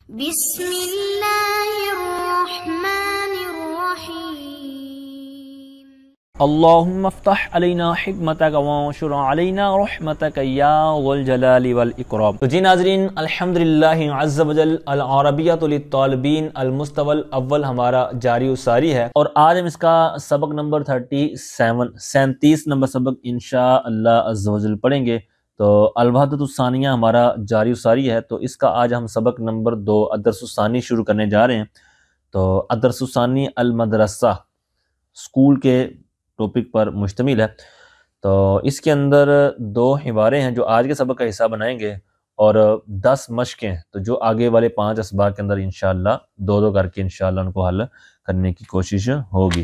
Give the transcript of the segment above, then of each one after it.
بسم اللہ الرحمن الرحیم اللہم افتح علینا حکمتک وانشر علینا رحمتک یا ذو الجلال والاکرام۔ تو جی ناظرین، الحمدللہ عز وجل العربیۃ للطالبین المستوى الاول ہمارا جاری و ساری ہے، اور آج ہم اس کا سبق نمبر 37 نمبر سبق انشاءاللہ عز وجل پڑھیں گے۔ تو الوحدۃ الثانیہ ہمارا جاری و ساری ہے، تو اس کا آج ہم سبق نمبر 2 الدرس الثانی شروع کرنے جا رہے ہیں۔ تو الدرس الثانی المدرسہ، اسکول کے ٹاپک پر مشتمل ہے۔ تو اس کے اندر 2 حواریں ہیں جو آج کے سبق کا حصہ بنائیں گے، اور 10 مشقیں، تو جو آگے والے 5 اسباق کے اندر انشاءاللہ 2 کر کے انشاءاللہ ان کو حل کرنے کی کوشش ہوگی۔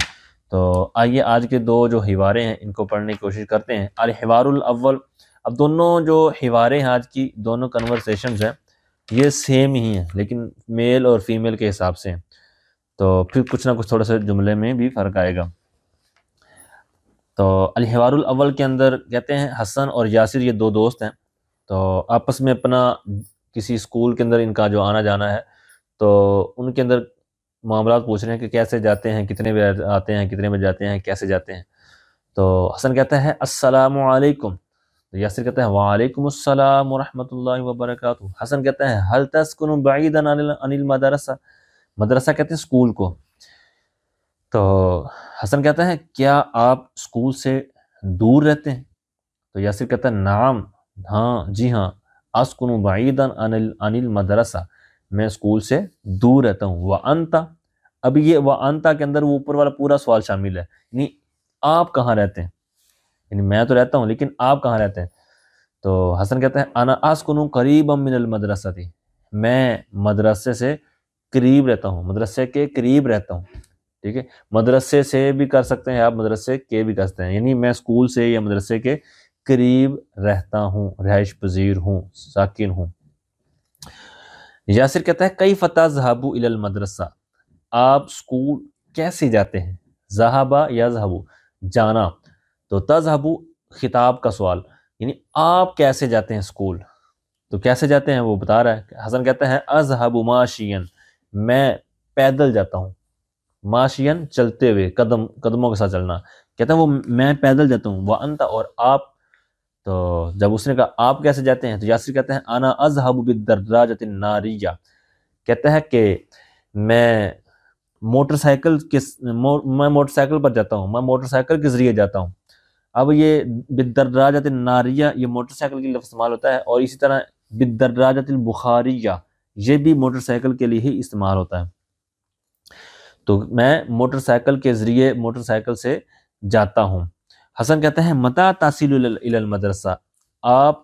تو آئیے آج کے 2 جو حواریں ہیں ان کو پڑھنے کی کوشش کرتے ہیں۔ الحوار الاول، اب دونوں جو حواریں ہیں آج کی، دونوں کنورسیشنز ہیں، یہ سیم ہی ہیں لیکن میل اور فیمیل کے حساب سے ہیں، تو پھر کچھ نہ کچھ تھوڑا سا جملے میں بھی فرق آئے گا۔ تو الحوار الاول کے اندر کہتے ہیں حسن اور یاسر یہ 2 دوست ہیں، تو آپس میں اپنا کسی اسکول کے اندر ان کا جو آنا جانا ہے، تو ان کے اندر معاملات پوچھ رہے ہیں کہ کیسے جاتے ہیں، کتنے بجے آتے ہیں، کتنے بجے جاتے ہیں، کیسے جاتے ہیں۔ تو حسن کہتا ہے السلام علیکم، تو یاسر کہتا ہے وعلیکم السلام ورحمۃ اللہ وبرکاتہ۔ حسن کہتا ہے هل تسکن بعیدا عن المدرسہ، مدرسہ کہتے ہیں اسکول کو۔ تو حسن کہتا ہے کیا آپ اسکول سے دور رہتے ہیں؟ تو یاسر کہتا ہے نعم، ہاں جی ہاں، اسکن بعیدا عن المدرسہ، میں اسکول سے دور رہتا ہوں۔ وانت، اب یہ وانت کے اندر وہ اوپر والا پورا سوال شامل ہے، یعنی آپ کہاں رہتے ہیں، یعنی میں تو رہتا ہوں لیکن آپ کہاں رہتے ہیں؟ تو حسن کہتا ہے انا اسکن قریبا من المدرسہ، میں مدرسے سے قریب رہتا ہوں، مدرسے کے قریب رہتا ہوں، ٹھیک ہے۔ مدرسے سے بھی کر سکتے ہیں آپ، مدرسے کے بھی کر سکتے ہیں، یعنی میں اسکول سے یا مدرسے کے قریب رہتا ہوں، رہائش پذیر ہوں، ساکن ہوں۔ یاسر کہتا ہے کیف تذهب الی المدرسہ، آپ اسکول کیسے جاتے ہیں؟ ذهب یذهب، جانا، تو تذهب خطاب کا سوال، یعنی آپ کیسے جاتے ہیں اسکول، تو کیسے جاتے ہیں وہ بتا رہا ہے۔ حسن کہتا ہے اذهب ماشیا، میں پیدل جاتا ہوں، ماشین چلتے ہوئے، قدموں کے ساتھ چلنا، کہتا ہے وہ میں پیدل جاتا ہوں۔ وانت، اور آپ، تو جب اس نے کہا آپ کیسے جاتے ہیں، تو یاسر کہتا ہے انا اذهب بالدراجۃ الناریہ، کہتا ہے کہ میں موٹر سائیکل پر جاتا ہوں، میں موٹر سائیکل کے ذریعے جاتا ہوں۔ اب یہ بالدراجۃ الناریہ، یہ موٹر سائیکل کے لفظ استعمال ہوتا ہے، اور اسی طرح بالدراجۃ البخاریہ، یہ بھی موٹر سائیکل کے لیے ہی استعمال ہوتا ہے۔ تو میں موٹر سائیکل کے ذریعے، موٹر سائیکل سے جاتا ہوں۔ حسن کہتا ہے متی تصل الی المدرسہ، آپ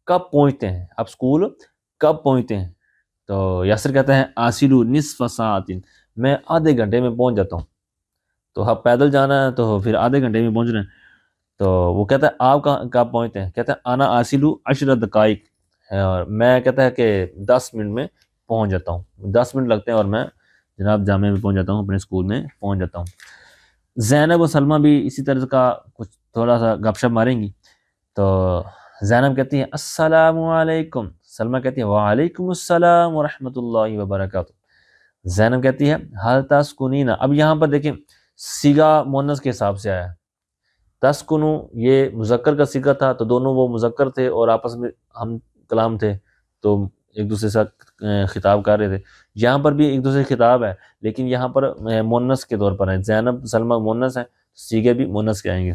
کب پہنچتے ہیں، آپ اسکول کب پہنچتے ہیں؟ تو یاسر کہتا ہے آصل نصف ساعت، میں آدھے گھنٹے میں پہنچ جاتا ہوں۔ تو اب پیدل جانا ہے تو پھر آدھے گھنٹے میں پہنچ رہے ہیں۔ تو وہ کہتا ہے آپ کب پہنچتے ہیں؟ کہتا ہے انا آصل 10 دقائق، اور میں کہتا ہے کہ 10 منٹ میں پہنچ جاتا ہوں، 10 منٹ لگتے ہیں اور میں جناب جامعہ میں پہنچ جاتا ہوں، اپنے اسکول میں پہنچ جاتا ہوں۔ زینب و سلمہ بھی اسی طرح کا کچھ تھوڑا سا گپ شپ ماریں گی۔ تو زینب کہتی ہے السلام علیکم، سلمہ کہتی ہے وعلیکم السلام ورحمۃ اللہ وبرکاتہ۔ زینب کہتی ہے حل تسکنین، اب یہاں پر دیکھیں صیغہ مؤنث کے حساب سے آیا ہے۔ تسکنو یہ مذکر کا صیغہ تھا، تو دونوں وہ مذکر تھے اور آپس میں ہم کلام تھے، تو ایک دوسرے سے خطاب کر رہے تھے۔ یہاں پر بھی ایک دوسرے خطاب ہے، لیکن یہاں پر مؤنث کے طور پر ہے، زینب سلمہ مؤنث ہے، صیغے بھی مؤنث کے آئیں گے،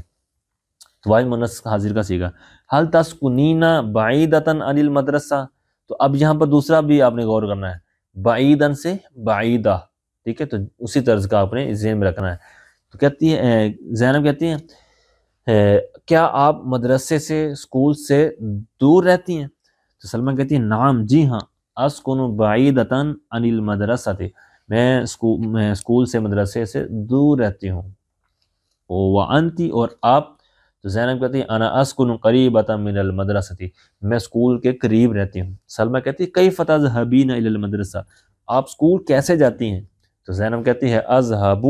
تو واحد مؤنث حاضر کا صیغہ۔ حل تسکنین بعیدۃ عن المدرسہ، تو اب یہاں پر دوسرا بھی آپ نے غور کرنا ہے، بعیدن سے بعیدہ، ٹھیک ہے، تو اسی طرز کا آپ نے ذہن میں رکھنا ہے۔ تو کہتی ہے زینب کہتی ہیں کیا آپ مدرسے سے، اسکول سے دور رہتی ہیں؟ تو سلمہ کہتی ہے نعم جی ہاں، اسکن بعیدۃ عن المدرسہ، میں اسکول سے، مدرسے سے دور رہتی ہوں۔ وانتی، اور آپ؟ تو زینب کہتی ہے انا اسکن قریبۃ من المدرسہ، میں اسکول کے قریب رہتی ہوں۔ سلمہ کہتی ہے کیف تذهبین الی المدرسہ، آپ اسکول کیسے جاتی ہیں؟ تو زینب کہتی ہے اذهب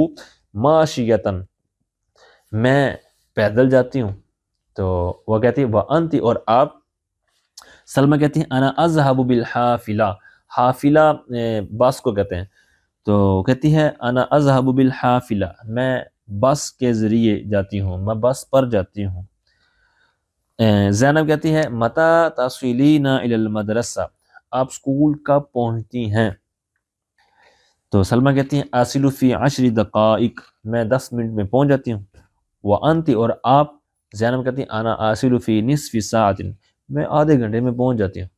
ماشیۃ، میں پیدل جاتی ہوں۔ تو وہ کہتی ہے وانتی، اور آپ؟ سلمہ کہتی ہیں انا اذهب بالحافلہ، حافلہ بس کو کہتے ہیں، تو کہتی ہے انا اذهب بالحافلہ، میں بس کے ذریعے جاتی ہوں، میں بس پر جاتی ہوں۔ زینب کہتی ہے متی تصلین الی المدرسہ، آپ اسکول کب پہنچتی ہیں؟ تو سلمہ کہتی ہیں اصل فی 10 دقائق، میں 10 منٹ میں پہنچ جاتی ہوں۔ وانت، اور آپ؟ زینب کہتی ہیں انا اصل فی نصف ساعت، میں آدھے گھنٹے میں پہنچ جاتی ہوں۔